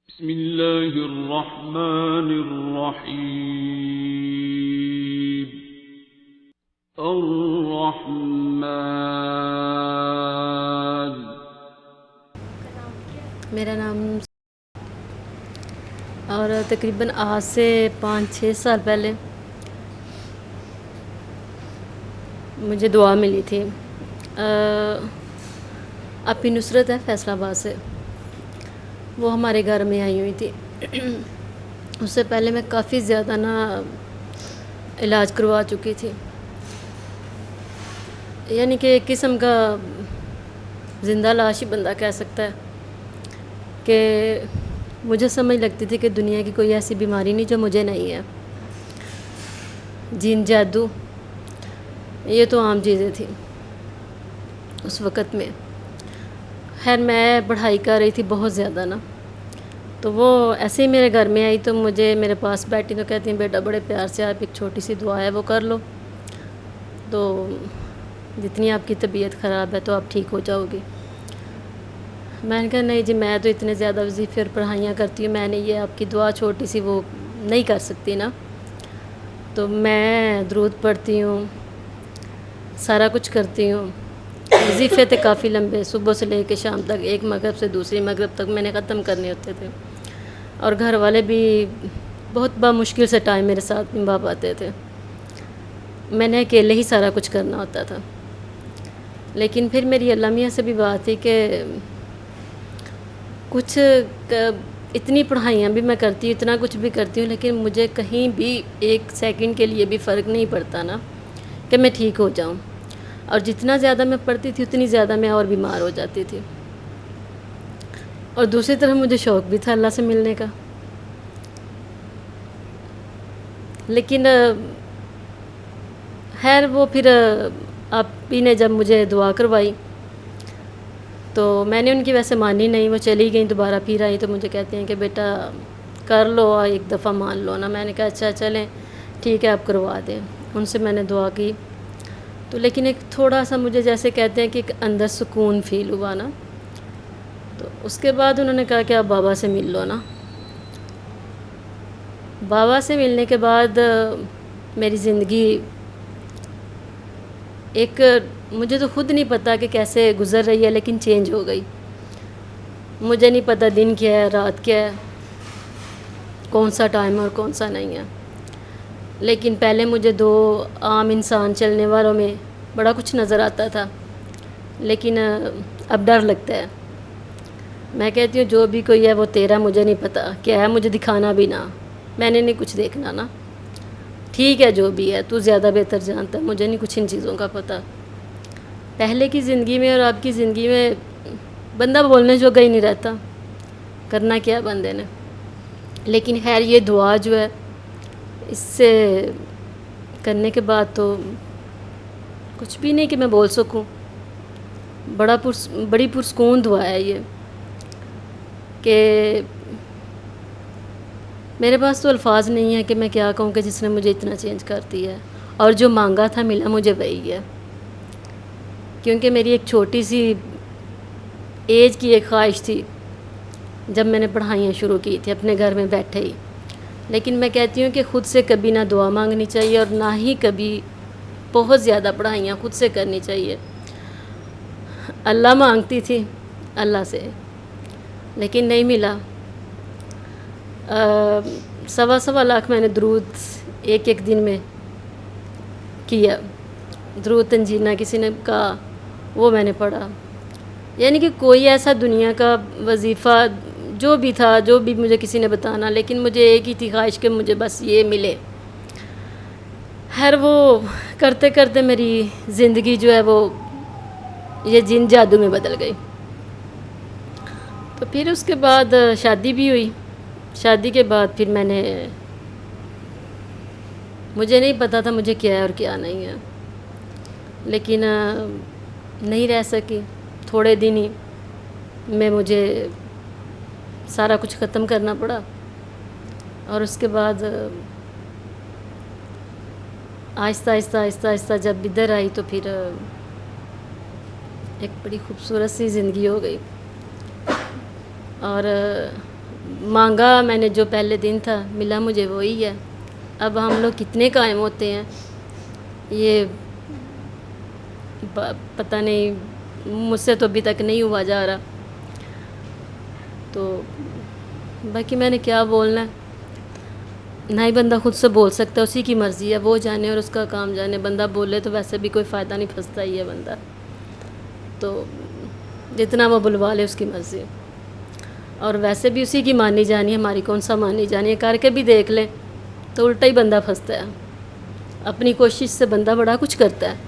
بسم اللہ الرحمن الرحیم الرحمن۔ میرا نام اور تقریباً آج سے 5-6 سال پہلے مجھے دعا ملی تھی۔ اپی نصرت ہے فیصل آباد سے، وہ ہمارے گھر میں آئی ہوئی تھی۔ اس سے پہلے میں کافی زیادہ علاج کروا چکی تھی، یعنی کہ ایک قسم کا زندہ لاش ہی بندہ کہہ سکتا ہے کہ مجھے سمجھ لگتی تھی کہ دنیا کی کوئی ایسی بیماری نہیں جو مجھے نہیں ہے۔ جین جادو یہ تو عام چیزیں تھیں اس وقت میں۔ خیر میں پڑھائی کر رہی تھی بہت زیادہ تو وہ ایسے ہی میرے گھر میں آئی تو مجھے میرے پاس بیٹھی تو کہتی ہیں بیٹا بڑے پیار سے آپ ایک چھوٹی سی دعا ہے وہ کر لو، تو جتنی آپ کی طبیعت خراب ہے تو آپ ٹھیک ہو جاؤ گی۔ میں نے کہا نہیں جی، میں تو اتنے زیادہ وظیفے اور پڑھائیاں کرتی ہوں، میں نے یہ آپ کی دعا چھوٹی سی وہ نہیں کر سکتی نا۔ تو میں درود پڑھتی ہوں، سارا کچھ کرتی ہوں۔ وظیفے تھے کافی لمبے، صبح سے لے کے شام تک، ایک مغرب سے دوسری مغرب تک میں نے ختم کرنے ہوتے تھے، اور گھر والے بھی بہت بمشکل سے ٹائم میرے ساتھ نبھا پاتے تھے۔ میں نے اکیلے ہی سارا کچھ کرنا ہوتا تھا۔ لیکن پھر میری اللہ میاں سے بھی بات تھی کہ کچھ اتنی پڑھائیاں بھی میں کرتی ہوں، اتنا کچھ بھی کرتی ہوں، لیکن مجھے کہیں بھی ایک سیکنڈ کے لیے بھی فرق نہیں پڑتا نا کہ میں ٹھیک ہو جاؤں، اور جتنا زیادہ میں پڑھتی تھی اتنی زیادہ میں اور بیمار ہو جاتی تھی۔ اور دوسری طرف مجھے شوق بھی تھا اللہ سے ملنے کا، لیکن خیر وہ پھر آپی نے جب مجھے دعا کروائی تو میں نے ان کی ویسے مانی نہیں، وہ چلی گئیں، دوبارہ پھر آئی تو مجھے کہتے ہیں کہ بیٹا کر لو، ایک دفعہ مان لو نا۔ میں نے کہا اچھا چلیں ٹھیک ہے آپ کروا دیں۔ ان سے میں نے دعا کی تو لیکن ایک تھوڑا سا مجھے جیسے کہتے ہیں کہ ایک اندر سکون فیل ہوا نا۔ تو اس کے بعد انہوں نے کہا کہ آپ بابا سے مل لو نا۔ بابا سے ملنے کے بعد میری زندگی ایک مجھے تو خود نہیں پتہ کہ کیسے گزر رہی ہے، لیکن چینج ہو گئی۔ مجھے نہیں پتہ دن کیا ہے رات کیا ہے، کون سا ٹائم اور کون سا نہیں ہے، لیکن پہلے مجھے دو عام انسان چلنے والوں میں بڑا کچھ نظر آتا تھا، لیکن اب ڈر لگتا ہے۔ میں کہتی ہوں جو بھی کوئی ہے وہ تیرا، مجھے نہیں پتہ کیا ہے، مجھے دکھانا بھی نہ، میں نے نہیں کچھ دیکھنا نا، ٹھیک ہے جو بھی ہے تو زیادہ بہتر جانتا ہے، مجھے نہیں کچھ ان چیزوں کا پتہ۔ پہلے کی زندگی میں اور اب کی زندگی میں بندہ بولنے جوگا ہی نہیں رہتا، کرنا کیا بندے نے۔ لیکن خیر یہ دعا جو ہے اس سے کرنے کے بعد تو کچھ بھی نہیں کہ میں بول سکوں، بڑی پرسکون دعا ہے یہ، کہ میرے پاس تو الفاظ نہیں ہیں کہ میں کیا کہوں کہ جس نے مجھے اتنا چینج کرتی ہے، اور جو مانگا تھا ملا مجھے وہی ہے۔ کیونکہ میری ایک چھوٹی سی ایج کی ایک خواہش تھی جب میں نے پڑھائیاں شروع کی تھی اپنے گھر میں بیٹھے ہی، لیکن میں کہتی ہوں کہ خود سے کبھی نہ دعا مانگنی چاہیے اور نہ ہی کبھی بہت زیادہ پڑھائیاں خود سے کرنی چاہیے۔ اللہ مانگتی تھی اللہ سے، لیکن نہیں ملا۔ 1.25 لاکھ میں نے درود ایک دن میں کیا، درود تنجینہ کسی نے کہا وہ میں نے پڑھا، یعنی کہ کوئی ایسا دنیا کا وظیفہ جو بھی تھا، جو بھی مجھے کسی نے بتانا، لیکن مجھے ایک ہی تھی خواہش کہ مجھے بس یہ ملے۔ خیر وہ کرتے کرتے میری زندگی جو ہے وہ یہ جن جادو میں بدل گئی۔ تو پھر اس کے بعد شادی بھی ہوئی۔ شادی کے بعد پھر مجھے نہیں پتا تھا مجھے کیا ہے اور کیا نہیں ہے، لیکن نہیں رہ سکی، تھوڑے دن ہی میں مجھے سارا کچھ ختم کرنا پڑا، اور اس کے بعد آہستہ آہستہ آہستہ آہستہ جب ادھر آئی تو پھر ایک بڑی خوبصورت سی زندگی ہو گئی، اور مانگا میں نے جو پہلے دن تھا ملا مجھے وہی ہے. اب ہم لوگ کتنے قائم ہوتے ہیں یہ پتہ نہیں, مجھ سے تو ابھی تک نہیں ہوا جا رہا. تو باقی میں نے کیا بولنا ہے, نہ ہی بندہ خود سے بول سکتا ہے, اسی کی مرضی ہے, وہ جانے اور اس کا کام جانے. بندہ بولے تو ویسے بھی کوئی فائدہ نہیں, پھنستا ہی ہے بندہ. تو جتنا وہ بلوا لے اس کی مرضی, اور ویسے بھی اسی کی مانی جانی ہے, ہماری کون سا مانی جانی ہے. کر کے بھی دیکھ لیں تو الٹا ہی بندہ پھنستا ہے. اپنی کوشش سے بندہ بڑا کچھ کرتا ہے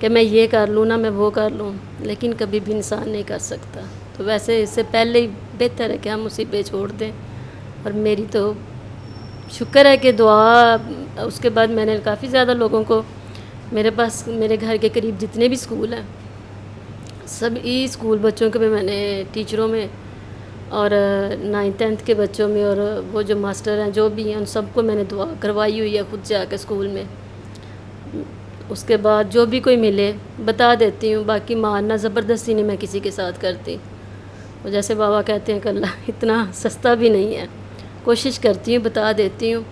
کہ میں یہ کر لوں نا, میں وہ کر لوں, لیکن کبھی بھی انسان نہیں کر سکتا. تو ویسے اس سے پہلے ہی بہتر ہے کہ ہم اسی پہ چھوڑ دیں. اور میری تو شکر ہے کہ دعا, اس کے بعد میں نے کافی زیادہ لوگوں کو, میرے پاس میرے گھر کے قریب جتنے بھی اسکول ہیں سب ہی اسکول بچوں کے میں نے ٹیچروں میں اور 9th 10th کے بچوں میں, اور وہ جو ماسٹر ہیں جو بھی ہیں ان سب کو میں نے دعا کروائی ہوئی ہے خود جا کے اسکول میں. اس کے بعد جو بھی کوئی ملے بتا دیتی ہوں, باقی مارنا زبردستی نہیں میں کسی کے ساتھ کرتی. وہ جیسے بابا کہتے ہیں کہ اللہ اتنا سستا بھی نہیں ہے, کوشش کرتی ہوں بتا دیتی ہوں.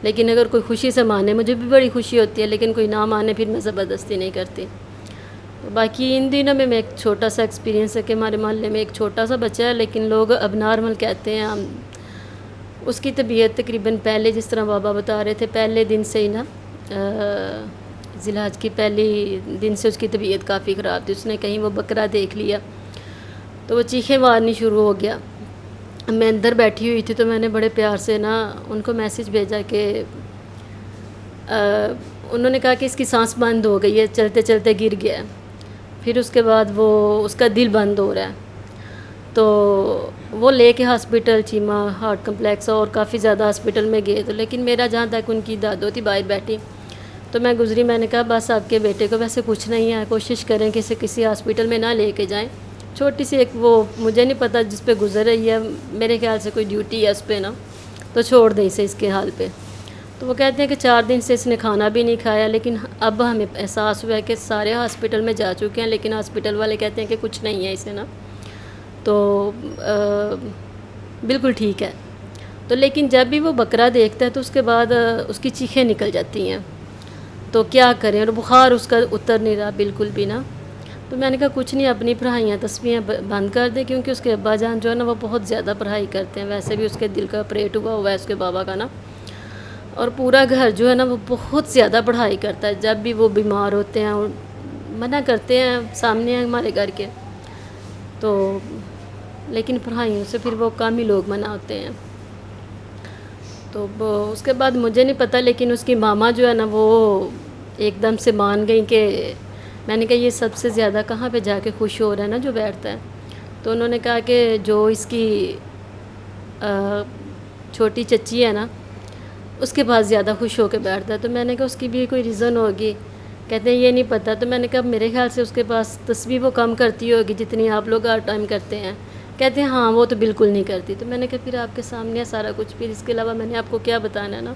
لیکن اگر کوئی خوشی سے مانے مجھے بھی بڑی خوشی ہوتی ہے, لیکن کوئی نہ مانے پھر میں زبردستی نہیں کرتی. باقی ان دنوں میں ایک چھوٹا سا ایکسپیرینس ہے کہ ہمارے محلے میں ایک چھوٹا سا بچہ ہے, لیکن لوگ اب نارمل کہتے ہیں. ہم اس کی طبیعت تقریباً پہلے جس طرح بابا بتا رہے تھے پہلے دن سے ہی نا, ذی الحج کی پہلی دن سے اس کی طبیعت کافی خراب تھی. اس نے کہیں وہ بکرا دیکھ لیا تو وہ چیخیں مارنی شروع ہو گیا. میں اندر بیٹھی ہوئی تھی تو میں نے بڑے پیار سے نا ان کو میسج بھیجا کہ انہوں نے کہا کہ اس کی سانس بند ہو گئی ہے, چلتے چلتے گر گیا ہے. پھر اس کے بعد وہ اس کا دل بند ہو رہا ہے. تو وہ لے کے ہاسپٹل چیمہ ہارٹ کمپلیکس اور کافی زیادہ ہاسپٹل میں گئے. تو لیکن میرا جہاں تک ان کی دادو تھی باہر بیٹھی تو میں گزری, میں نے کہا بس آپ کے بیٹے کو ویسے کچھ نہیں ہے, کوشش کریں کہ اسے کسی ہاسپٹل میں نہ لے کے جائیں. چھوٹی سی ایک وہ مجھے نہیں پتہ جس پہ گزر رہی ہے, میرے خیال سے کوئی ڈیوٹی ہے اس پہ نا, تو چھوڑ دیں اسے اس کے حال پہ. تو وہ کہتے ہیں کہ 4 دن سے اس نے کھانا بھی نہیں کھایا. لیکن اب ہمیں احساس ہوا ہے کہ سارے ہاسپٹل میں جا چکے ہیں, لیکن ہاسپٹل والے کہتے ہیں کہ کچھ نہیں ہے اسے نا, تو بالکل ٹھیک ہے. تو لیکن جب بھی وہ بکرا دیکھتا ہے تو اس کے بعد اس کی چیخیں نکل جاتی ہیں. تو کیا کریں, اور بخار اس کا اتر نہیں رہا بالکل بھی نا. تو میں نے کہا کچھ نہیں, اپنی پڑھائیاں تسبیحیں بند کر دیں, کیونکہ اس کے ابا جان جو ہے نا وہ بہت زیادہ پڑھائی کرتے ہیں. ویسے بھی اس کے دل کا آپریٹ ہوا ہے اس کے بابا کا نا, اور پورا گھر جو ہے نا وہ بہت زیادہ پڑھائی کرتا ہے. جب بھی وہ بیمار ہوتے ہیں منع کرتے ہیں, سامنے ہیں ہمارے گھر کے, تو لیکن پڑھائیوں سے پھر وہ کام ہی لوگ منع ہوتے ہیں. تو اس کے بعد مجھے نہیں پتہ, لیکن اس کی ماما جو ہے نا وہ ایک دم سے مان گئی کہ میں نے کہا یہ سب سے زیادہ کہاں پہ جا کے خوش ہو رہا ہے نا جو بیٹھتا ہے. تو انہوں نے کہا کہ جو اس کی چھوٹی چچی ہے نا اس کے پاس زیادہ خوش ہو کے بیٹھتا ہے. تو میں نے کہا اس کی بھی کوئی ریزن ہوگی. کہتے ہیں یہ نہیں پتہ. تو میں نے کہا میرے خیال سے اس کے پاس تسبیح وہ کم کرتی ہوگی جتنی آپ لوگ ہر ٹائم کرتے ہیں. کہتے ہیں ہاں وہ تو بالکل نہیں کرتی. تو میں نے کہا پھر آپ کے سامنے ہے سارا کچھ, پھر اس کے علاوہ میں نے آپ کو کیا بتانا ہے نا.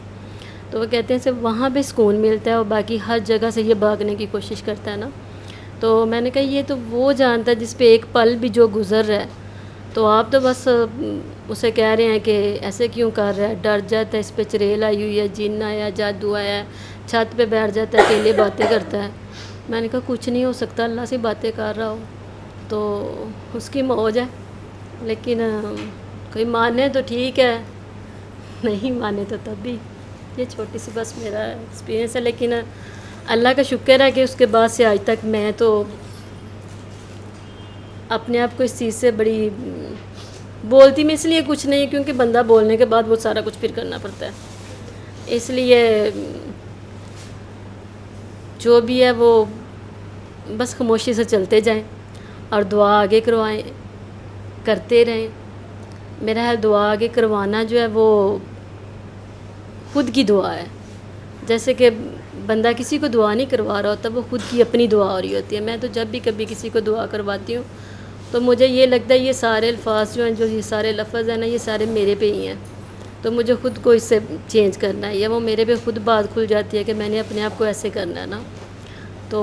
تو وہ کہتے ہیں صرف وہاں پہ سکون ملتا ہے اور باقی ہر جگہ سے یہ بھاگنے کی کوشش کرتا ہے نا. تو میں نے کہا یہ تو وہ جانتا ہے جس پہ ایک پل بھی جو گزر رہا ہے, تو آپ تو بس اسے کہہ رہے ہیں کہ ایسے کیوں کر رہا ہے, ڈر جاتا ہے, اس پہ چڑیل آئی ہوئی ہے, جن آیا, جادو آیا ہے, چھت پہ بیٹھ جاتا ہے, اکیلے باتیں کرتا ہے. میں نے کہا کچھ نہیں ہو سکتا, اللہ سے باتیں کر رہا ہو تو اس کی موج ہے. لیکن کوئی مانے تو ٹھیک ہے, نہیں مانے تو تب بھی. یہ چھوٹی سی بس میرا ایکسپیرینس ہے. لیکن اللہ کا شکر ہے کہ اس کے بعد سے آج تک میں تو اپنے آپ کو اس چیز سے بڑی بولتی میں اس لیے کچھ نہیں, کیونکہ بندہ بولنے کے بعد وہ سارا کچھ پھر کرنا پڑتا ہے. اس لیے جو بھی ہے وہ بس خاموشی سے چلتے جائیں اور دعا آگے کرتے رہیں. میرا ہے دعا آگے کروانا جو ہے وہ خود کی دعا ہے. جیسے کہ بندہ کسی کو دعا نہیں کروا رہا ہوتا, وہ خود کی اپنی دعا ہو رہی ہوتی ہے. میں تو جب بھی کبھی کسی کو دعا کرواتی ہوں تو مجھے یہ لگتا ہے یہ سارے الفاظ جو ہیں, جو یہ سارے لفظ ہیں نا, یہ سارے میرے پہ ہی ہیں. تو مجھے خود کو اس سے چینج کرنا ہے, یا وہ میرے پہ خود بات کھل جاتی ہے کہ میں نے اپنے آپ کو ایسے کرنا ہے نا. تو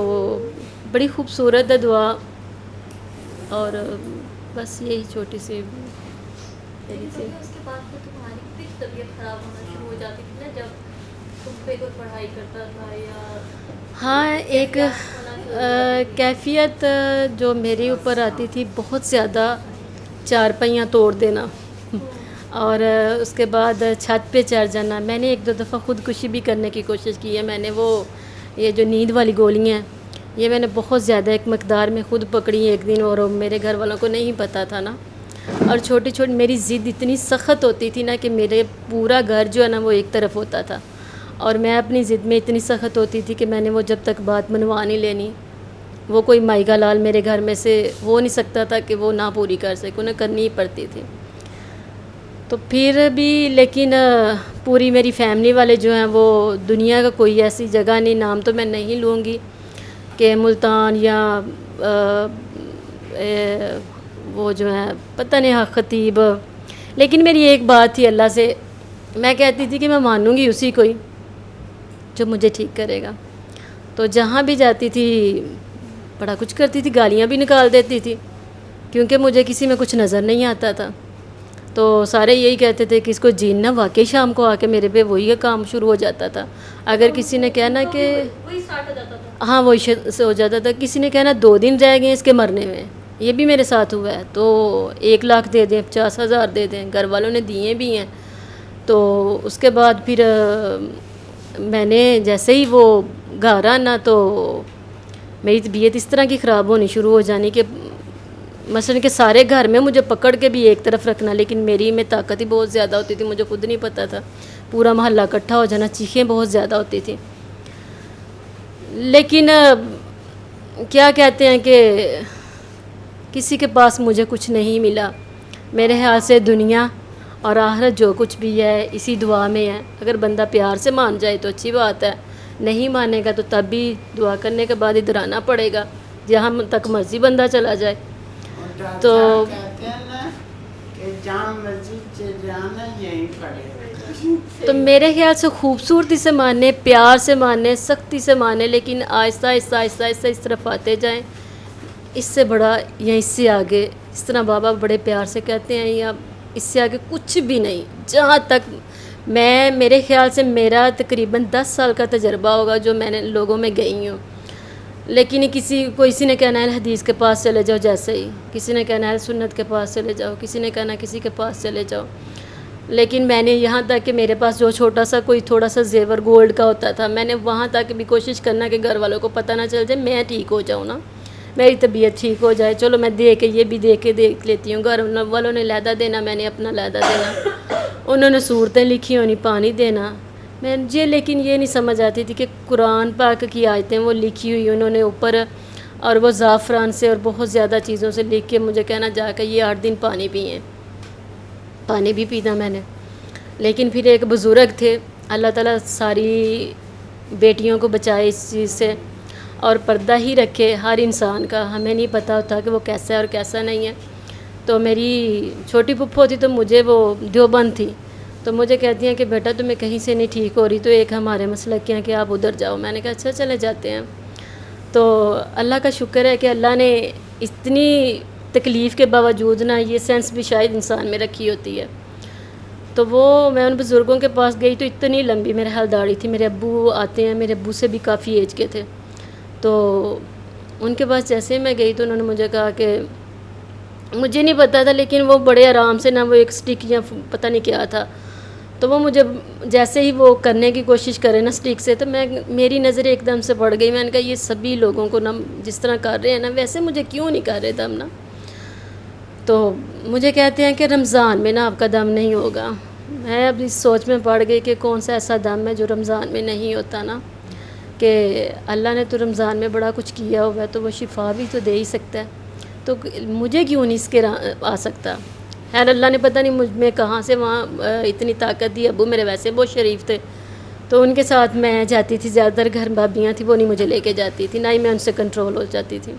بڑی خوبصورت ہے دعا. اور بس یہی چھوٹی سی بعد سے تمہاری پھر طبیعت خراب ہونا شروع ہو جاتی تھی نا، جب تم پہ کوئی پڑھائی کرتا تھا یا ہاں ایک کیفیت جو میرے اوپر آتی تھی بہت زیادہ، چارپائیاں توڑ دینا اور اس کے بعد چھت پہ چڑھ جانا. میں نے ایک دو دفعہ خودکشی بھی کرنے کی کوشش کی ہے. میں نے وہ یہ جو نیند والی گولیاں ہیں یہ میں نے بہت زیادہ ایک مقدار میں خود پکڑی ایک دن، اور میرے گھر والوں کو نہیں پتہ تھا نا. اور چھوٹی چھوٹی میری ضد اتنی سخت ہوتی تھی نا کہ میرے پورا گھر جو ہے نا وہ ایک طرف ہوتا تھا، اور میں اپنی ضد میں اتنی سخت ہوتی تھی کہ میں نے وہ جب تک بات منوا نہیں لینی، وہ کوئی مائیگا لال میرے گھر میں سے ہو نہیں سکتا تھا کہ وہ نہ پوری کر سکے، انہیں کرنی ہی پڑتی تھی. تو پھر بھی لیکن پوری میری فیملی والے جو ہیں وہ دنیا کا کوئی ایسی جگہ نہیں، نام تو میں نہیں لوں گی، کہ ملتان یا وہ جو ہیں پتہ نہیں حق خطیب، لیکن میری ایک بات تھی اللہ سے، میں کہتی تھی کہ میں مانوں گی اسی کو ہی جو مجھے ٹھیک کرے گا. تو جہاں بھی جاتی تھی بڑا کچھ کرتی تھی، گالیاں بھی نکال دیتی تھی کیونکہ مجھے کسی میں کچھ نظر نہیں آتا تھا. تو سارے یہی کہتے تھے کہ اس کو جیننا، واقعی شام کو آ کے میرے پہ وہی کام شروع ہو جاتا تھا. اگر کسی نے کہنا کہ ہاں وہی ہو جاتا تھا، کسی نے کہنا 2 دن رہ گئے اس کے مرنے میں، یہ بھی میرے ساتھ ہوا ہے، تو 1 لاکھ دے دیں، 50,000 دے دیں، گھر والوں نے دیے بھی ہیں. تو اس کے بعد پھر میں نے جیسے ہی وہ گھر آنا تو میری طبیعت اس طرح کی خراب ہونی شروع ہو جانی کہ مثلا کہ سارے گھر میں مجھے پکڑ کے بھی ایک طرف رکھنا، لیکن میری میں طاقت ہی بہت زیادہ ہوتی تھی، مجھے خود نہیں پتہ تھا. پورا محلہ اکٹھا ہو جانا، چیخیں بہت زیادہ ہوتی تھیں. لیکن کیا کہتے ہیں کہ کسی کے پاس مجھے کچھ نہیں ملا. میرے خیال سے دنیا اور آخرت جو کچھ بھی ہے اسی دعا میں ہے. اگر بندہ پیار سے مان جائے تو اچھی بات ہے، نہیں مانے گا تو تب بھی دعا کرنے کے بعد ادھر آنا پڑے گا جہاں تک مرضی بندہ چلا جائے. تو کہتے ہیں نا کہ جہاں مسجد سے جانا یہیں پڑے. تو میرے خیال سے خوبصورتی سے ماننے، پیار سے ماننے، سختی سے ماننے، لیکن آہستہ آہستہ آہستہ آہستہ اس طرف آتے جائیں. اس سے بڑا یا اس سے آگے، اس طرح بابا بڑے پیار سے کہتے ہیں، یا اس سے آگے کچھ بھی نہیں. جہاں تک میرے خیال سے میرا تقریباً 10 سال کا تجربہ ہوگا جو میں نے لوگوں میں گئی ہوں. لیکن کسی نے کہنا ہے حدیث کے پاس چلے جاؤ، جیسے ہی کسی نے کہنا ہے سنت کے پاس چلے جاؤ، کسی نے کہنا کسی کے پاس چلے جاؤ. لیکن میں نے یہاں تک کہ میرے پاس جو چھوٹا سا کوئی تھوڑا سا زیور گولڈ کا ہوتا تھا، میں نے وہاں تک بھی کوشش کرنا کہ گھر والوں کو پتہ نہ چل جائے، میں ٹھیک ہو جاؤں نا، میری طبیعت ٹھیک ہو جائے. چلو میں دے کے یہ بھی دے کے دیکھ لیتی ہوں. گھر والوں نے لیدہ دینا، میں نے اپنا لیدہ دینا. انہوں نے صورتیں لکھی ہونی، پانی دینا. لیکن یہ نہیں سمجھ آتی تھی کہ قرآن پاک کی آیتیں وہ لکھی ہوئی انہوں نے اوپر، اور وہ زعفران سے اور بہت زیادہ چیزوں سے لکھ کے مجھے کہنا جا کے یہ 8 دن پانی پئیں. پانی بھی پینا میں نے. لیکن پھر ایک بزرگ تھے، اللہ تعالیٰ ساری بیٹیوں کو بچائے اس چیز سے، اور پردہ ہی رکھے ہر انسان کا. ہمیں نہیں پتہ ہوتا کہ وہ کیسا ہے اور کیسا نہیں ہے. تو میری چھوٹی پھپھو تھی، تو مجھے وہ دیوبند تھی، تو مجھے کہتی ہیں کہ بیٹا تمہیں کہیں سے نہیں ٹھیک ہو رہی تو ایک ہمارے مسلک کے ہیں کہ آپ ادھر جاؤ. میں نے کہا اچھا چلے جاتے ہیں. تو اللہ کا شکر ہے کہ اللہ نے اتنی تکلیف کے باوجود نا یہ سینس بھی شاید انسان میں رکھی ہوتی ہے. تو وہ میں ان بزرگوں کے پاس گئی تو اتنی لمبی میرے حال داڑھی تھی. میرے ابو آتے ہیں، میرے ابو سے بھی کافی ایج کے تھے. تو ان کے پاس جیسے میں گئی تو انہوں نے مجھے کہا کہ مجھے نہیں پتا تھا، لیکن وہ بڑے آرام سے نا وہ ایک سٹک یا پتہ نہیں کیا تھا، تو وہ مجھے جیسے ہی وہ کرنے کی کوشش کرے نا سٹک سے، تو میری نظر ایک دم سے پڑ گئی. میں نے کہا یہ سبھی لوگوں کو نا جس طرح کر رہے ہیں نا ویسے مجھے کیوں نہیں کر رہے دم نا. تو مجھے کہتے ہیں کہ رمضان میں نا آپ کا دم نہیں ہوگا. میں اب اس سوچ میں پڑ گئی کہ کون سا ایسا دم ہے جو رمضان میں نہیں ہوتا نا، کہ اللہ نے تو رمضان میں بڑا کچھ کیا ہوا ہے تو وہ شفا بھی تو دے ہی سکتا ہے، تو مجھے کیوں نہیں اس کے آ سکتا. خیر اللہ نے پتہ نہیں مجھ میں کہاں سے وہاں اتنی طاقت دی. ابو میرے ویسے بہت شریف تھے، تو ان کے ساتھ میں جاتی تھی. زیادہ تر گھر بھابیاں تھیں، وہ نہیں مجھے لے کے جاتی تھی، نہ ہی میں ان سے کنٹرول ہو جاتی تھی.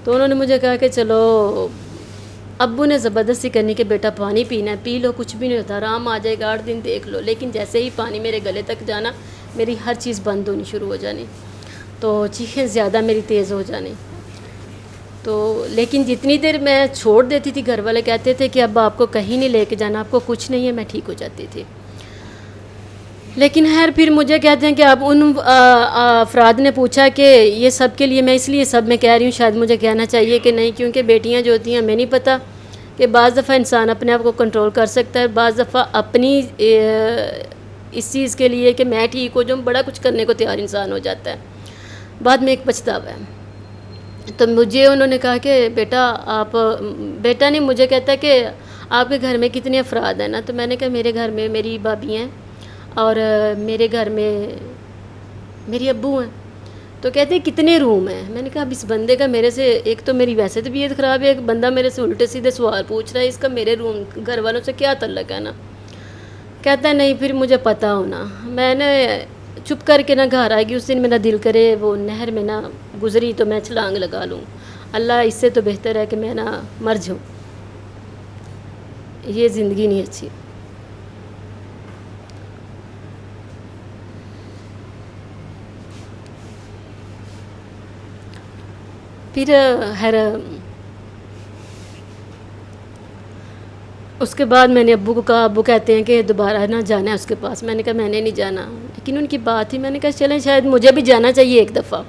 تو انہوں نے مجھے کہا کہ چلو، ابو نے زبردستی کرنی کہ بیٹا پانی پینا ہے، پی لو، کچھ بھی نہیں ہوتا، آرام آ جائے گا، 8 دن دیکھ لو. لیکن جیسے ہی پانی میرے گلے تک جانا میری ہر چیز بند ہونی شروع ہو جانی، تو چیخیں زیادہ میری تیز ہو جانی. تو لیکن جتنی دیر میں چھوڑ دیتی تھی گھر والے کہتے تھے کہ اب آپ کو کہیں نہیں لے کے جانا، آپ کو کچھ نہیں ہے، میں ٹھیک ہو جاتی تھی۔ لیکن خیر پھر مجھے کہتے ہیں کہ اب ان افراد نے پوچھا کہ یہ سب کے لیے، میں اس لیے سب میں کہہ رہی ہوں، شاید مجھے کہنا چاہیے کہ نہیں، کیونکہ بیٹیاں جو ہوتی ہیں ہمیں نہیں پتہ کہ بعض دفعہ انسان اپنے آپ کو کنٹرول کر سکتا ہے، بعض دفعہ اپنی اس چیز کے لیے کہ میں ٹھیک ہو جاؤں بڑا کچھ کرنے کو تیار انسان ہو جاتا ہے، بعد میں ایک پچھتاوا ہے۔ تو مجھے انہوں نے کہا کہ بیٹا آپ، بیٹا نہیں مجھے کہتا ہے کہ آپ کے گھر میں کتنے افراد ہیں نا، تو میں نے کہا میرے گھر میں میری بھابھی ہیں اور میرے گھر میں میری ابو ہیں۔ تو کہتے ہیں کتنے روم ہیں؟ میں نے کہا اب اس بندے کا میرے سے، ایک تو میری ویسے طبیعت خراب ہے، ایک بندہ میرے سے الٹے سیدھے سوال پوچھ رہا ہے، اس کا میرے روم گھر والوں سے کیا تعلق ہے نا؟ کہتا ہے نہیں پھر مجھے پتہ ہونا۔ میں نے چپ کر کے نہ گھر آئے گی، اس دن میرا دل کرے وہ نہر میں نہ گزری تو میں چھلانگ لگا لوں، اللہ اس سے تو بہتر ہے کہ میں نہ مر جاؤں، یہ زندگی نہیں اچھی۔ پھر خیر اس کے بعد میں نے ابو کو کہا، ابو کہتے ہیں کہ دوبارہ نہ جانا ہے اس کے پاس۔ میں نے کہا میں نے نہیں جانا، لیکن ان کی بات تھی، میں نے کہا چلیں شاید مجھے بھی جانا چاہیے ایک دفعہ۔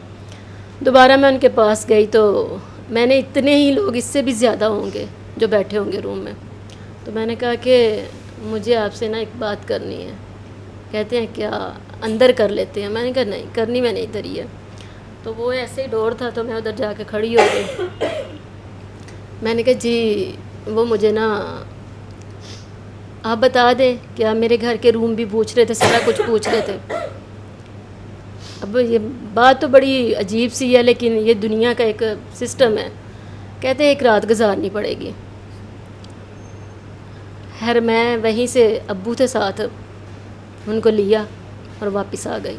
دوبارہ میں ان کے پاس گئی تو میں نے اتنے ہی لوگ، اس سے بھی زیادہ ہوں گے جو بیٹھے ہوں گے روم میں، تو میں نے کہا کہ مجھے آپ سے نا ایک بات کرنی ہے۔ کہتے ہیں کیا؟ اندر کر لیتے ہیں۔ میں نے کہا نہیں کرنی، میں نہیں ادھر ہی ہے۔ تو وہ ایسے ہی ڈور تھا تو میں ادھر جا کے کھڑی ہو گئی۔ میں نے کہا جی وہ مجھے نا آپ بتا دیں کہ آپ میرے گھر کے روم بھی پوچھ رہے تھے، سارا کچھ پوچھ رہے تھے۔ اب یہ بات تو بڑی عجیب سی ہے لیکن یہ دنیا کا ایک سسٹم ہے، کہتے ہیں ایک رات گزارنی پڑے گی۔ خیر میں وہیں سے، ابو تھے ساتھ، ان کو لیا اور واپس آ گئی۔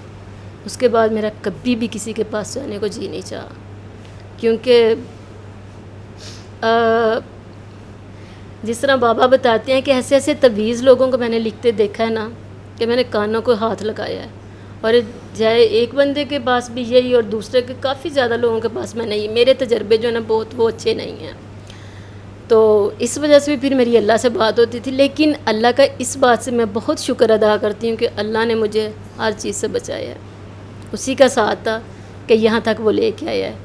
اس کے بعد میرا کبھی بھی کسی کے پاس جانے کو جی نہیں چاہا، کیونکہ جس طرح بابا بتاتے ہیں کہ ایسے ایسے تویز لوگوں کو میں نے لکھتے دیکھا ہے نا کہ میں نے کانوں کو ہاتھ لگایا ہے، اور جائے ایک بندے کے پاس بھی یہی اور دوسرے کے کافی زیادہ لوگوں کے پاس میں نہیں، میرے تجربے جو ہے نا بہت وہ اچھے نہیں ہیں۔ تو اس وجہ سے بھی پھر میری اللہ سے بات ہوتی تھی، لیکن اللہ کا اس بات سے میں بہت شکر ادا کرتی ہوں کہ اللہ نے مجھے ہر چیز سے بچایا ہے، اسی کا ساتھ تھا کہ یہاں تک وہ لے کے آیا ہے،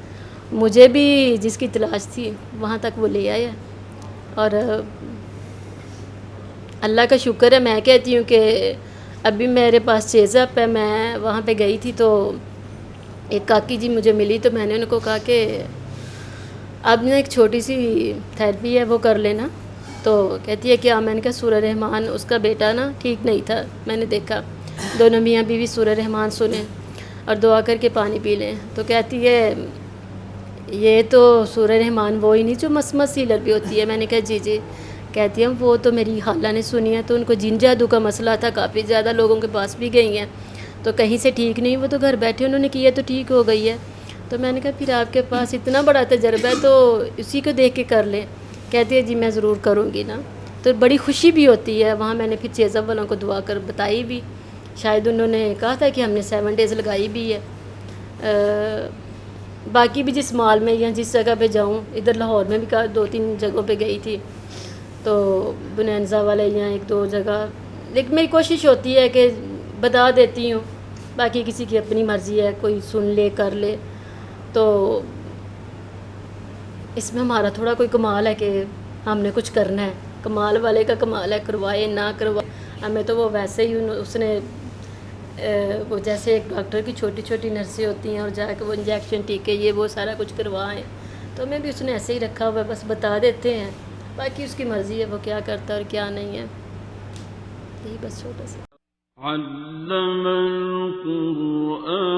مجھے بھی جس کی تلاش تھی وہاں تک وہ لے آیا ہے۔ اور اللہ کا شکر ہے، میں کہتی ہوں کہ ابھی میرے پاس چیزپ ہے، میں وہاں پہ گئی تھی تو ایک کاکی جی مجھے ملی تو میں نے ان کو کہا کہ اب نے ایک چھوٹی سی تھیرپی ہے وہ کر لینا، تو کہتی ہے کہ میں نے کہا سورہ رحمان، اس کا بیٹا نا ٹھیک نہیں تھا، میں نے دیکھا، دونوں میاں بیوی سورہ رحمان سنیں اور دعا کر کے پانی پی لیں، تو کہتی ہے یہ تو سورہ رحمان وہی نہیں جو مسمس ہیلر بھی ہوتی ہے۔ میں نے کہا جی جی، کہتی ہے وہ تو میری خالہ نے سنی ہے، تو ان کو جن جادو کا مسئلہ تھا، کافی زیادہ لوگوں کے پاس بھی گئی ہیں تو کہیں سے ٹھیک نہیں، وہ تو گھر بیٹھے انہوں نے کیا تو ٹھیک ہو گئی ہے۔ تو میں نے کہا پھر آپ کے پاس اتنا بڑا تجربہ ہے تو اسی کو دیکھ کے کر لیں۔ کہتی ہے جی میں ضرور کروں گی نا، تو بڑی خوشی بھی ہوتی ہے وہاں۔ میں نے پھر چیزب والوں کو دعا کر بتائی بھی، شاید انہوں نے کہا تھا کہ ہم نے 7 days لگائی بھی ہے۔ باقی بھی جس مال میں یا جس جگہ پہ جاؤں، ادھر لاہور میں بھی 2-3 جگہوں پہ گئی تھی، تو بنینزا والے یا 1-2 جگہ، لیکن میری کوشش ہوتی ہے کہ بتا دیتی ہوں، باقی کسی کی اپنی مرضی ہے، کوئی سن لے کر لے، تو اس میں ہمارا تھوڑا کوئی کمال ہے کہ ہم نے کچھ کرنا ہے، کمال والے کا کمال ہے، کروائے نہ کروائے، ہمیں تو وہ ویسے ہی اس نے وہ جیسے ایک ڈاکٹر کی چھوٹی چھوٹی نرسیں ہوتی ہیں اور جا کے وہ انجیکشن ٹیکے یہ وہ سارا کچھ کروائیں، تو ہمیں بھی اس نے ایسے ہی رکھا ہوا ہے، بس بتا دیتے ہیں، باقی اس کی مرضی ہے وہ کیا کرتا ہے اور کیا نہیں ہے، یہی بس چھوٹا سا۔ علم القرآن